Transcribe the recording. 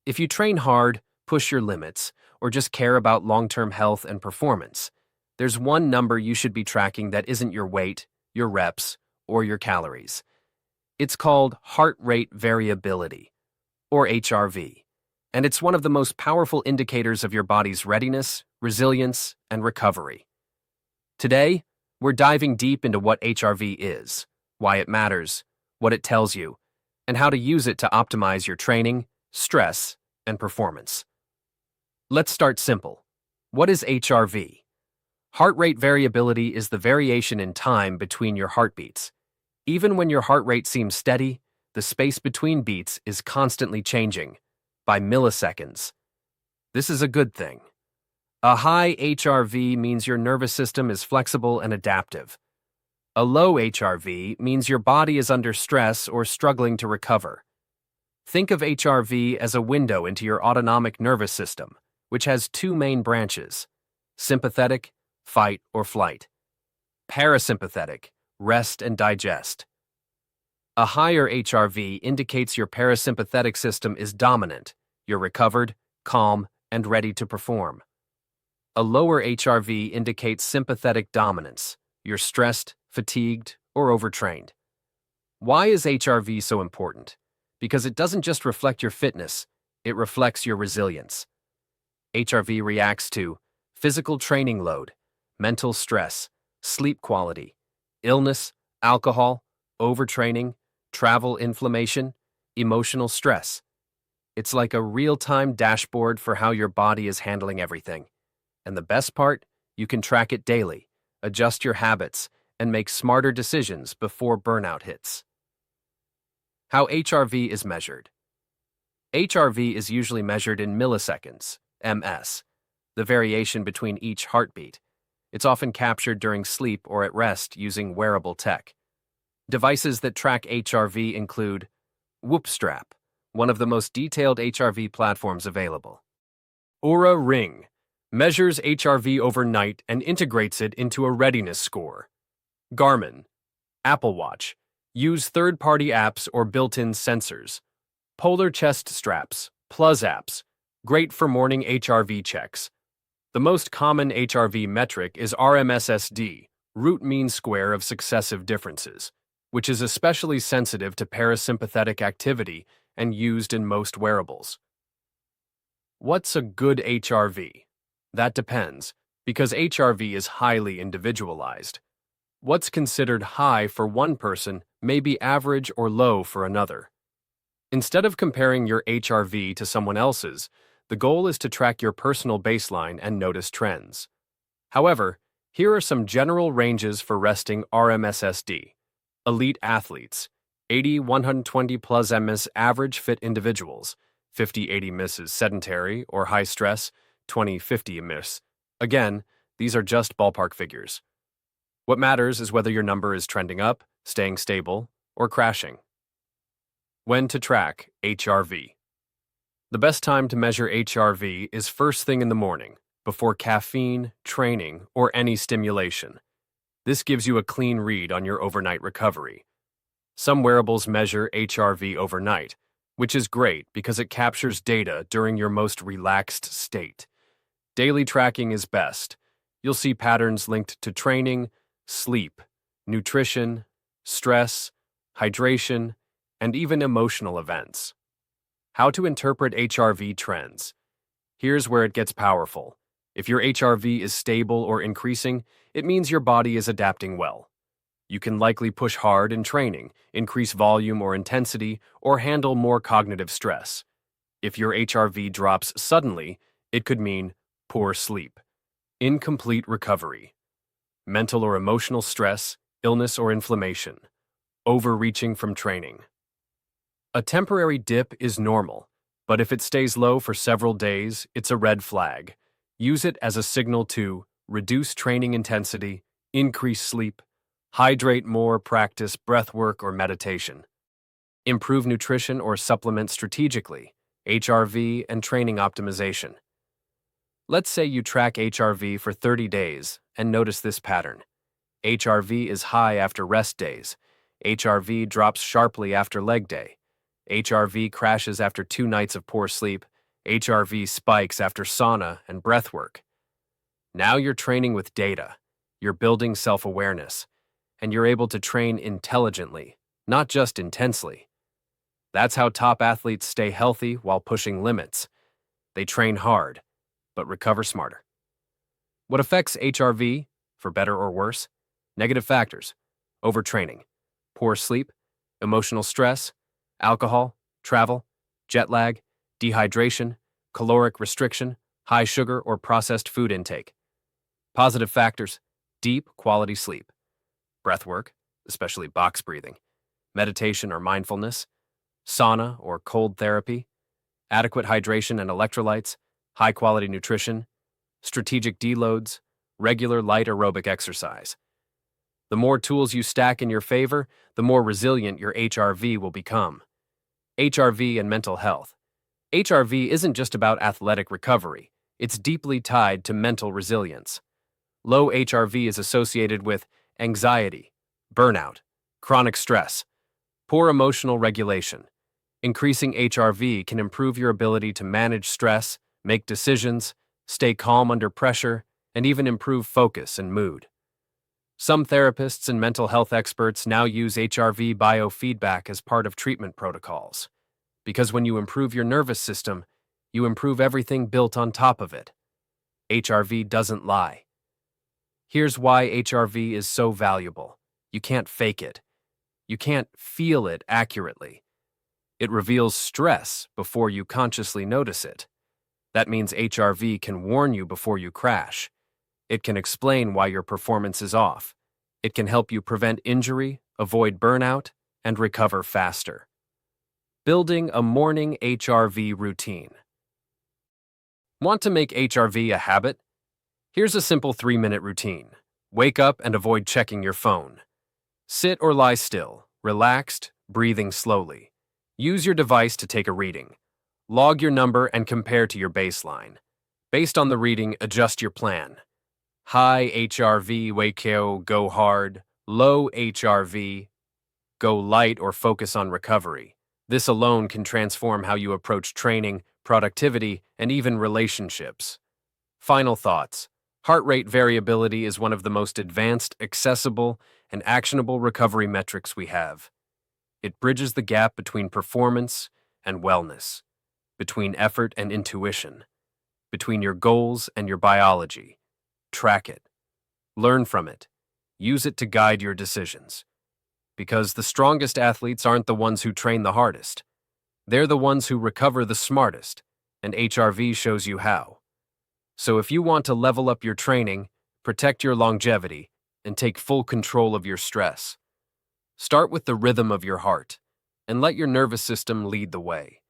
If you train hard, push your limits, or just care about long-term health and performance, there's one number you should be tracking that isn't your weight, your reps, or your calories. It's called heart rate variability, or HRV, and it's one of the most powerful indicators of your body's readiness, resilience, and recovery. Today, we're diving deep into what HRV is, why it matters, what it tells you, and how to use it to optimize your training, stress, and performance. Let's start simple. What is HRV? Heart rate variability is the variation in time between your heartbeats. Even when your heart rate seems steady, the space between beats is constantly changing, by milliseconds. This is a good thing. A high HRV means your nervous system is flexible and adaptive. A low HRV means your body is under stress or struggling to recover. Think of HRV as a window into your autonomic nervous system, which has two main branches: sympathetic, fight or flight; parasympathetic, rest and digest. A higher HRV indicates your parasympathetic system is dominant, you're recovered, calm, and ready to perform. A lower HRV indicates sympathetic dominance, you're stressed, fatigued, or overtrained. Why is HRV so important? Because it doesn't just reflect your fitness, it reflects your resilience. HRV reacts to physical training load, mental stress, sleep quality, illness, alcohol, overtraining, travel inflammation, emotional stress. It's like a real-time dashboard for how your body is handling everything. And the best part, you can track it daily, adjust your habits, and make smarter decisions before burnout hits. How HRV is measured. HRV is usually measured in milliseconds, ms, the variation between each heartbeat. It's often captured during sleep or at rest using wearable tech. Devices that track HRV include Whoop Strap, one of the most detailed HRV platforms available. Oura Ring measures HRV overnight and integrates it into a readiness score. Garmin, Apple Watch, use third-party apps or built-in sensors. Polar Chest Straps, Plus apps, great for morning HRV checks. The most common HRV metric is RMSSD, root mean square of successive differences, which is especially sensitive to parasympathetic activity and used in most wearables. What's a good HRV? That depends, because HRV is highly individualized. What's considered high for one person may be average or low for another. Instead of comparing your HRV to someone else's, the goal is to track your personal baseline and notice trends. However, here are some general ranges for resting RMSSD. Elite athletes, 80-120 plus ms average fit individuals, 50-80 ms is sedentary or high stress, 20-50 ms. Again, these are just ballpark figures. What matters is whether your number is trending up, staying stable, or crashing. When to track HRV. The best time to measure HRV is first thing in the morning, before caffeine, training, or any stimulation. This gives you a clean read on your overnight recovery. Some wearables measure HRV overnight, which is great because it captures data during your most relaxed state. Daily tracking is best. You'll see patterns linked to training, sleep, nutrition, stress, hydration, and even emotional events. How to interpret HRV trends. Here's where it gets powerful. If your HRV is stable or increasing, it means your body is adapting well. You can likely push hard in training, increase volume or intensity, or handle more cognitive stress. If your HRV drops suddenly, it could mean poor sleep, incomplete recovery, mental or emotional stress, illness or inflammation, overreaching from training. A temporary dip is normal, but if it stays low for several days, it's a red flag. Use it as a signal to reduce training intensity, increase sleep, hydrate more, practice breath work or meditation. Improve nutrition or supplement strategically, HRV and training optimization. Let's say you track HRV for 30 days and notice this pattern. HRV is high after rest days. HRV drops sharply after leg day. HRV crashes after 2 nights of poor sleep, HRV spikes after sauna and breathwork. Now you're training with data, you're building self-awareness, and you're able to train intelligently, not just intensely. That's how top athletes stay healthy while pushing limits. They train hard, but recover smarter. What affects HRV, for better or worse? Negative factors: overtraining, poor sleep, emotional stress, alcohol, travel, jet lag, dehydration, caloric restriction, high sugar or processed food intake. Positive factors: deep, quality sleep, breathwork, especially box breathing, meditation or mindfulness, sauna or cold therapy, adequate hydration and electrolytes, high-quality nutrition, strategic deloads, regular light aerobic exercise. The more tools you stack in your favor, the more resilient your HRV will become. HRV and mental health. HRV isn't just about athletic recovery, it's deeply tied to mental resilience. Low HRV is associated with anxiety, burnout, chronic stress, poor emotional regulation. Increasing HRV can improve your ability to manage stress, make decisions, stay calm under pressure, and even improve focus and mood. Some therapists and mental health experts now use HRV biofeedback as part of treatment protocols, because when you improve your nervous system, you improve everything built on top of it. HRV doesn't lie. Here's why HRV is so valuable. You can't fake it. You can't feel it accurately. It reveals stress before you consciously notice it. That means HRV can warn you before you crash. It can explain why your performance is off. It can help you prevent injury, avoid burnout, and recover faster. Building a morning HRV routine. Want to make HRV a habit? Here's a simple 3-minute routine. Wake up and avoid checking your phone. Sit or lie still, relaxed, breathing slowly. Use your device to take a reading. Log your number and compare to your baseline. Based on the reading, adjust your plan. High HRV, Wakeo, go hard. Low HRV, go light or focus on recovery. This alone can transform how you approach training, productivity, and even relationships. Final thoughts. Heart rate variability is one of the most advanced, accessible, and actionable recovery metrics we have. It bridges the gap between performance and wellness, between effort and intuition, between your goals and your biology. Track it. Learn from it. Use it to guide your decisions. Because the strongest athletes aren't the ones who train the hardest. They're the ones who recover the smartest, and HRV shows you how. So if you want to level up your training, protect your longevity, and take full control of your stress, start with the rhythm of your heart, and let your nervous system lead the way.